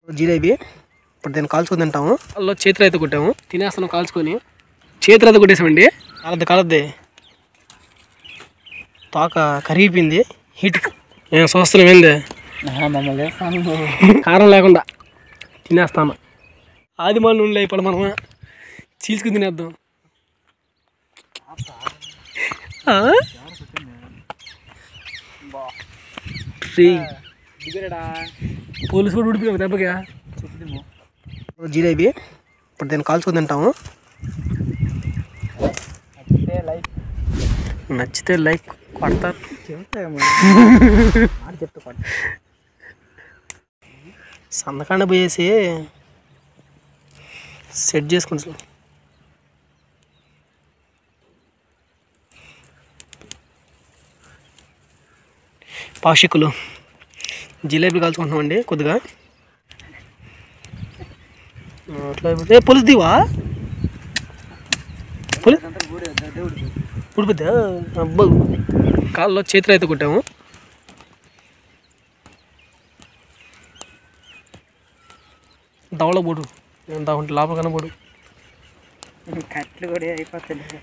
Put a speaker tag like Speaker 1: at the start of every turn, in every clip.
Speaker 1: జిలేబీ ఇప్పుడు దీన్ని కాల్చుకొని తింటాము. అల్లో చేతులు అయితే కొట్టాము, తినేస్తాను కాల్చుకొని. చేతులు అయితే కొట్టేసామండి. కాలద్ది తోక కరిగిపోయింది హీట్. ఏం చూస్తున్నాం ఏంది కారం లేకుండా తినేస్తాను. ఆది మన నూనెలో అయిపోయి మనం చీల్చుకుని తినేద్దాం. పోలీసు కూడా ఉడిపోయావు దెబ్బగా. జిలేబీ ఇప్పుడు దీన్ని కాల్చుకొని తింటాము. నచ్చితే లైక్ కొడతారు. సందకాండ పోయేసి సెట్ చేసుకుంటాం. పాషికులు జిలేబీ కాల్చుకుంటున్నామండి కొద్దిగా. అట్లా పులుసు దీవా ఉడిపోద్దా అబ్బా. కాళ్ళలో చేతులు అయితే కొట్టాము. దవడ పోడు దాంట్లో లోపల కనబడు కట్లు కూడా అయిపోతుంది.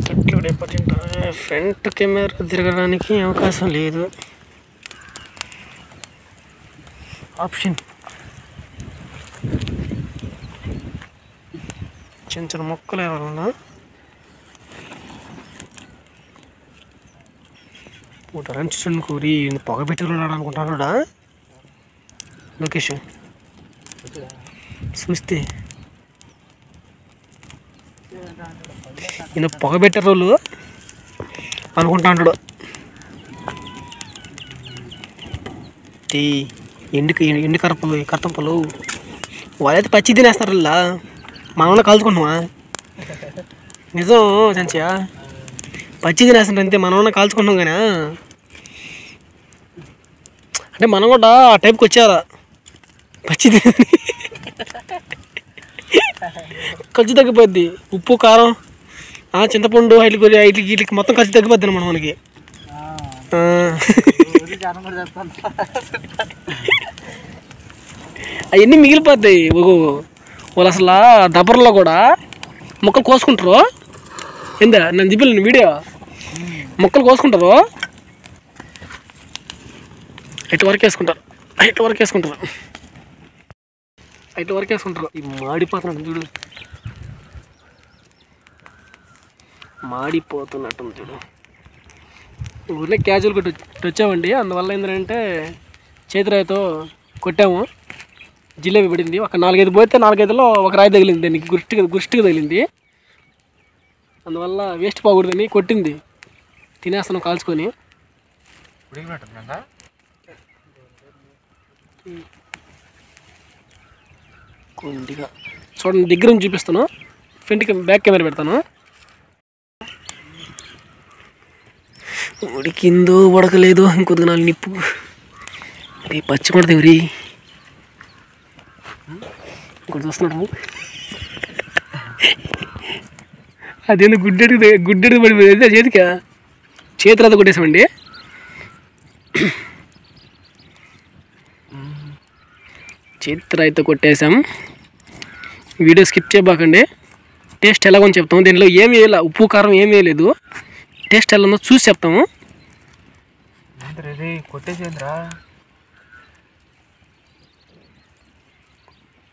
Speaker 1: కట్లు కూడా అయిపోతుంటా. ఫ్రంట్ కెమెరా తిరగడానికి అవకాశం లేదు. ఆప్షన్ చిన్న చిన్న మొక్కలు ఏమన్నా పూటలని చూడండి. కూరి పొగ పెట్టుకున్నాడు అనుకుంటాను లోకేష్ చూస్తే. ఈయన పొగ పెట్టే రోజు అనుకుంటా. ఎండు కరతంపలు వాళ్ళైతే పచ్చి తినేస్తారు. ఇలా మనల్ని కాల్చుకుంటున్నావా? నిజం చంచా, పచ్చి తినేస్తుంటే అంతే. మనల్ని కాల్చుకుంటున్నాం కానీ అంటే మనం కూడా ఆ టైప్కి వచ్చారా పచ్చి తిని. ఖర్చు తగ్గిపోద్ది. ఉప్పు కారం చింతపండు వీటికి మొత్తం ఖర్చు తగ్గిపోద్ది మనం మనకి. అవన్నీ మిగిలిపోతాయి. వాళ్ళు అసలు దబ్బర్లో కూడా మొక్కలు కోసుకుంటారు. ఏందా నేను చెప్పాను వీడియో, మొక్కలు కోసుకుంటారు ఇటు వరకు వేసుకుంటారు. ఈ మాడిపోతున్నట్టు చూడు, మాడిపోతున్నట్టు చూడు. ఊరిలో క్యాజువల్ కొట్టి వచ్చామండి. అందువల్ల ఏంటంటే చేతిరాయితో కొట్టాము. జిలేబీ పడింది. ఒక 4-5 పోతే 4-5లో ఒక రాయి తగిలింది. దానికి గుష్టిగా తగిలింది. అందువల్ల వేస్ట్ పోకూడదని కొట్టింది. తినేస్తాను కాల్చుకొని. కొద్దిగా చూడండి, దగ్గర నుంచి చూపిస్తాను. ఫ్రంట్ బ్యాక్ కెమెరా పెడతాను. ఉడికిందో ఉడకలేదో ఇంకొద్ది నాలుగు నిప్పు పచ్చి పడితే ఎవరి ఇంకోటి చూస్తున్నాడు. అదేందో గుడ్డెడు పడిపోయింది చేతికా. చేతులు అంతా కొట్టేసామండి. చేతిరాయితో కొట్టేసాం. వీడియో స్కిప్ చేయబాకండి. టేస్ట్ ఎలాగో చెప్తాము. దీనిలో ఏమి వేయాల, ఉప్పు కారం ఏమి వేయలేదు. టేస్ట్ ఎలా ఉందో చూసి చెప్తాము.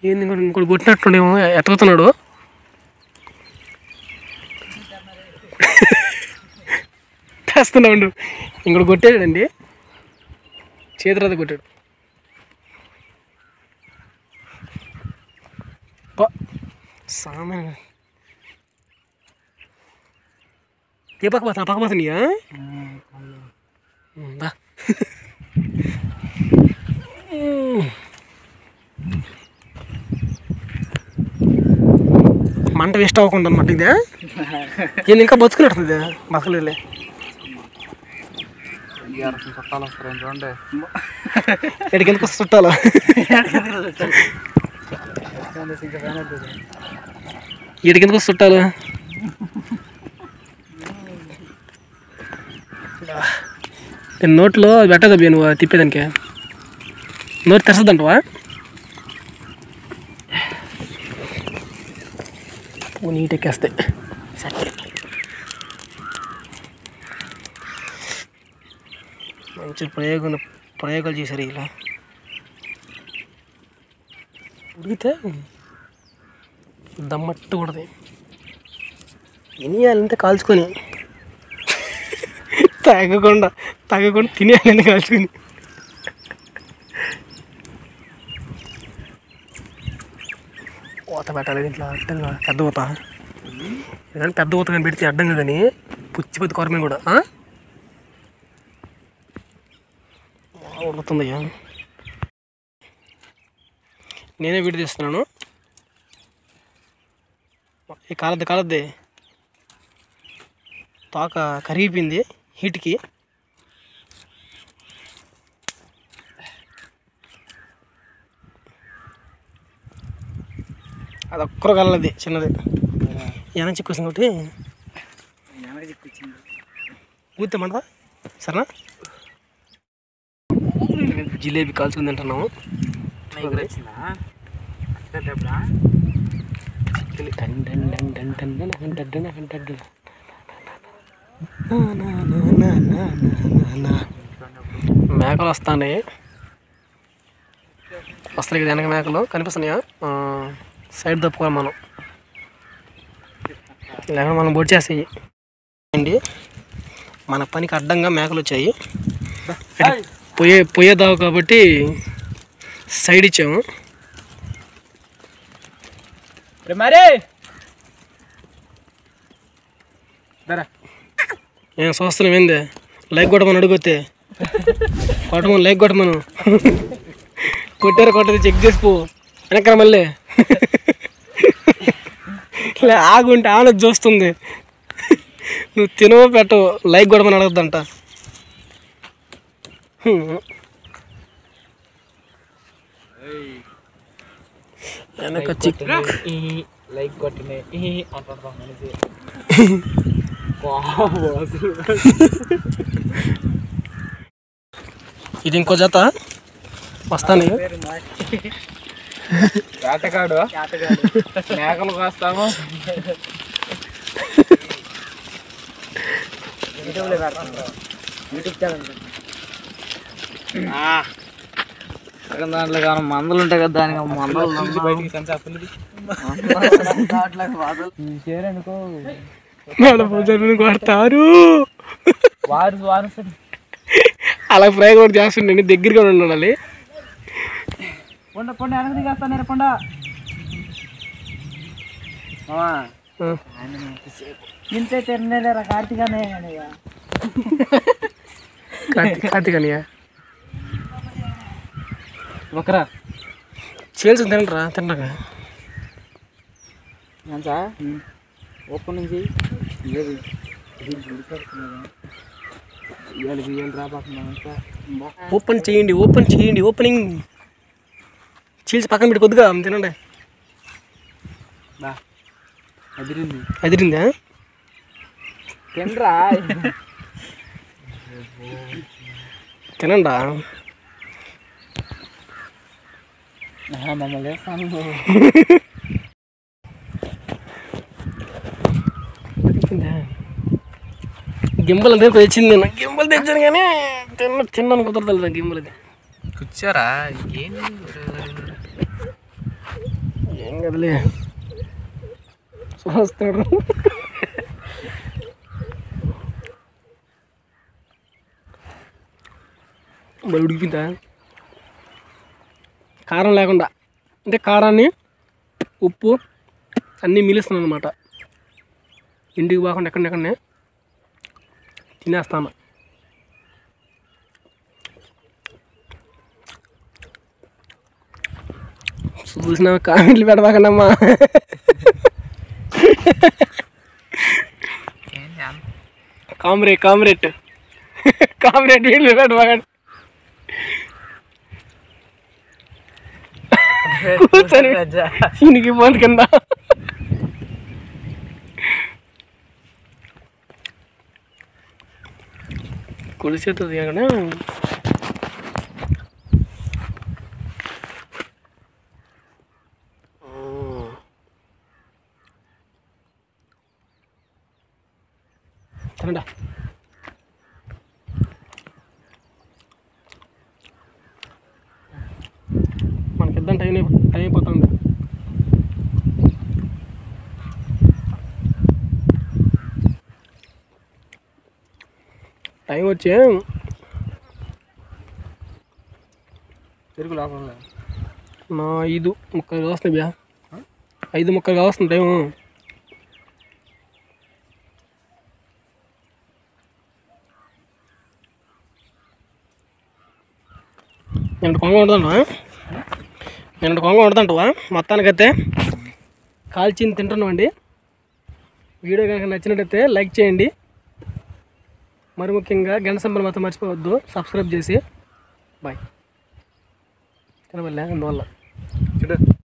Speaker 1: ఏంది ఇంకోటి కొట్టినట్టుండేమో, ఎత్తుకుతున్నాడు. తెస్తున్నా ఉండు. ఇంకోటి కొట్టాడండి, చేతిరాత కొట్టాడు. సామాన్ ఏ పక్క పోతున్నాయా? మంట వేస్ట్ అవ్వకుండా అనమాట. ఇదే నేను ఇంకా బతుకున్నట్టుంది. బతకలేదులే. ఎక్కడికి ఎందుకు చుట్టాలో ఎడికెందుకు చుట్టాలు. నేను నోట్లో పెట్టదా బియ్య నువ్వు తిప్పేదానికి నోరు తెరసదంటవా నీట్ ఎక్కేస్తాయి మంచి ప్రయోగాలు చేశారు ఇలా ఉడిగితే దమ్మట్టు కూడదు తినేయాలంటే కాల్చుకొని తగ్గకుండా తినేయాలంటే కాల్చుకొని ఊత పెట్టాలి ఇంట్లో అడ్డంగా పెద్ద ఊత ఏదైనా పెద్ద ఊత కానీ పెడితే అడ్డంగా కానీ పుచ్చిపోతే కొరమే కూడా ఉడుకుతుందయ్యా నేనే వీడియో తీస్తున్నాను కాలద్ది తోక కరిగిపోయింది హీట్కి అది ఒక్కరు కలది చిన్నది వెనక చిక్కొచ్చింది ఒకటి ఊతేమంటదా సరేనా జిలేబీ కాల్చుకుని తింటున్నాము మేకలు వస్తాయి కదా వెనక మేకలు కనిపిస్తున్నాయా సైడ్ తప్పుకోవాలి మనం లేకపోతే మనం బొడి చేస్తాయి అండి మన పనికి అడ్డంగా మేకలు వచ్చాయి పోయేదావు కాబట్టి సైడ్ ఇచ్చాము
Speaker 2: మరే
Speaker 1: ఏం చూస్తున్నాం ఏంది లైక్ కొట్టమని అడుగుతే కొట్టమని లైక్ కొట్టమను కొట్టది చెక్ చేసిపో వెనక మళ్ళీ ఆగుంటే ఆనది చూస్తుంది నువ్వు తినవో పెట్టవు లైక్ కొట్టమని అడగద్దంట వెనక చిక్
Speaker 2: లైక్ కొట్టిన
Speaker 1: ఇది ఇంకో జత వస్తాను
Speaker 2: వేటగాడు మేకలు కాస్తాము యూట్యూబ్ ఛానల్ దాంట్లో కానీ మందులు ఉంటాయి కదా దానికి మందులు
Speaker 1: కొడతారు
Speaker 2: వారు
Speaker 1: అలా ఫ్రై కూడా చేస్తుండే దగ్గరగా ఉండాలి
Speaker 2: పొండ వెనక దిగేస్తాను పొండ ఇంతే తినలేరా
Speaker 1: కార్తీకనయ్య
Speaker 2: ఒకరా
Speaker 1: చేల్సి తినరా తినరా
Speaker 2: ఓపెన్ నుంచి
Speaker 1: ఓపెన్ చేయండి ఓపెనింగ్ చీల్చి పక్కన పెట్టి కొద్దిగా తినండి అదిరిందా
Speaker 2: తినరా
Speaker 1: తినండా
Speaker 2: మమ్మల్ని వేస్తాను
Speaker 1: గింబల్ అంతే తెచ్చింది నేను గింబల్ తెచ్చాను కానీ తిన్నాను కుదరదు గింబల్ అది
Speaker 2: కూర్చోరా
Speaker 1: ఏం కదలే చూస్తాడు మరి ఉడికిపోయిందా కారం లేకుండా అంటే కారాన్ని ఉప్పు అన్నీ మిలుస్తున్నాను అనమాట ఇంటికి పోకుండా ఎక్కడెక్కడనే తినేస్తాను చూసినా కామెంట్లు పెట్టబాకండమ్మా కామ్రేట్ వీళ్ళు పెట్టబాకండి కూర్చొని దీనికి పోదు కింద కుడి చేతి తీయగానే తినండా. మనకిద్దాం టైం అయిపోతుంది. టైం వచ్చి
Speaker 2: పెరుగు లోపల
Speaker 1: నా 5:30 కావస్తుంది బ్యా. 5:30 కావస్తుంది టైము. నేను కొంగ వండుతుంటావా మొత్తానికైతే కాల్చింది తింటున్నాం అండి. వీడియో కనుక నచ్చినట్టయితే లైక్ చేయండి. మరి ముఖ్యంగా గంట సింబల్ మాత్రం మర్చిపోవద్దు, సబ్స్క్రైబ్ చేసి. బాయ్. తినవల్ల అందువల్ల.